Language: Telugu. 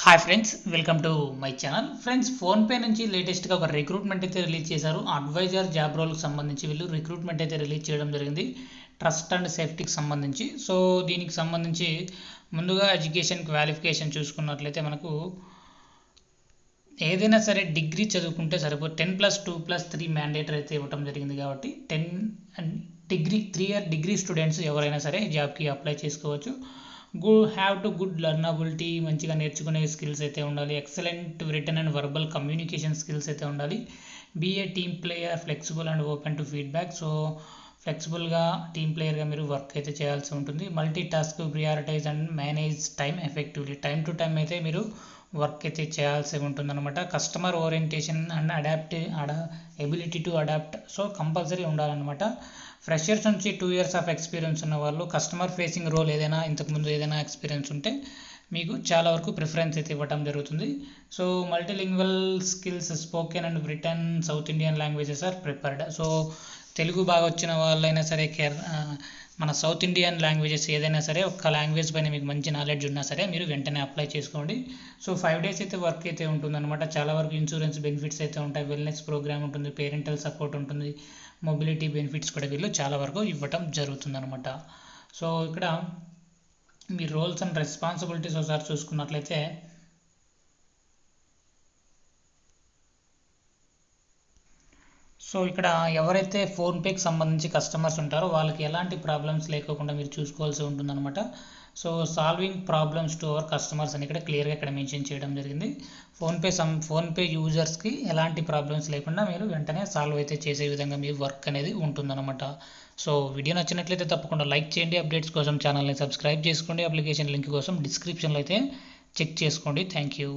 Hi friends, welcome to my channel. Friends, PhonePe నుంచి లేటెస్ట్గా ఒక రిక్రూట్మెంట్ అయితే రిలీజ్ చేశారు. అడ్వైజర్ జాబ్ రోల్కి సంబంధించి వీళ్ళు రిక్రూట్మెంట్ అయితే రిలీజ్ చేయడం జరిగింది, ట్రస్ట్ అండ్ సేఫ్టీకి సంబంధించి. సో దీనికి సంబంధించి ముందుగా ఎడ్యుకేషన్ క్వాలిఫికేషన్ చూసుకున్నట్లయితే మనకు ఏదైనా సరే డిగ్రీ చదువుకుంటే సరిపోదు. 10+2+3 మ్యాండేటరీ అయితే ఇవ్వడం జరిగింది కాబట్టి 10 and degree 3 year degree students ఎవరైనా సరే జాబ్కి అప్లై చేసుకోవచ్చు. హ్యావ్ టు గుడ్ లర్నబిలిటీ, మంచిగా నేర్చుకునే స్కిల్స్ అయితే ఉండాలి. Excellent written and verbal communication skills అయితే ఉండాలి. Be a team player, flexible and open to feedback. So ఫ్లెక్సిబుల్గా టీమ్ ప్లేయర్గా మీరు వర్క్ అయితే చేయాల్సి ఉంటుంది. Multi task, prioritise and manage time effectively. Time to time అయితే మీరు వర్క్ అయితే చేయాల్సి ఉంటుందన్నమాట. Customer orientation and ability to adapt so compulsory ఉండాలన్నమాట. ఫ్రెషర్స్ నుంచి 2 ఇయర్స్ ఆఫ్ ఎక్స్పీరియన్స్ ఉన్న వాళ్ళు, కస్టమర్ ఫేసింగ్ రోల్ ఏదైనా ఇంతకుముందు ఏదైనా ఎక్స్పీరియన్స్ ఉంటే మీకు చాలా వరకు ప్రిఫరెన్స్ అయితే ఇవ్వడం జరుగుతుంది. So multilingual skills, spoken and written south Indian languages are preferred. So Telugu బాగా వచ్చిన వాళ్ళైనా సరే, మన సౌత్ ఇండియన్ లాంగ్వేజెస్ ఏదైనా సరే, ఒక్క లాంగ్వేజ్ పైన మీకు మంచి నాలెడ్జ్ ఉన్నా సరే మీరు వెంటనే అప్లై చేసుకోండి. సో 5 డేస్ అయితే వర్క్ అయితే ఉంటుందన్నమాట. చాలా వరకు ఇన్సూరెన్స్ బెనిఫిట్స్ అయితే ఉంటాయి, వెల్నెస్ ప్రోగ్రామ్ ఉంటుంది, పేరెంటల్ సపోర్ట్ ఉంటుంది, మొబిలిటీ బెనిఫిట్స్ కూడా వీళ్ళు చాలా వరకు ఇవ్వటం జరుగుతుందన్నమాట. సో ఇక్కడ మీ రోల్స్ అండ్ రెస్పాన్సిబిలిటీస్ ఒకసారి చూసుకున్నట్లయితే సో ఇక్కడ ఎవరైతే ఫోన్పేకి సంబంధించి కస్టమర్స్ ఉంటారో వాళ్ళకి ఎలాంటి ప్రాబ్లమ్స్ లేకోకుండా మీరు చూసుకోవాల్సి ఉంటుందన్నమాట. So solving problems to our customers అని ఇక్కడ క్లియర్గా ఇక్కడ మెన్షన్ చేయడం జరిగింది. ఫోన్పే యూజర్స్కి ఎలాంటి ప్రాబ్లమ్స్ లేకుండా మీరు వెంటనే సాల్వ్ అయితే చేసే విధంగా మీ వర్క్ అనేది ఉంటుందన్నమాట. సో వీడియో నచ్చినట్లయితే తప్పకుండా లైక్ చేయండి. అప్డేట్స్ కోసం ఛానల్ని సబ్స్క్రైబ్ చేసుకోండి. అప్లికేషన్ లింక్ కోసం డిస్క్రిప్షన్లో అయితే చెక్ చేసుకోండి. Thank you.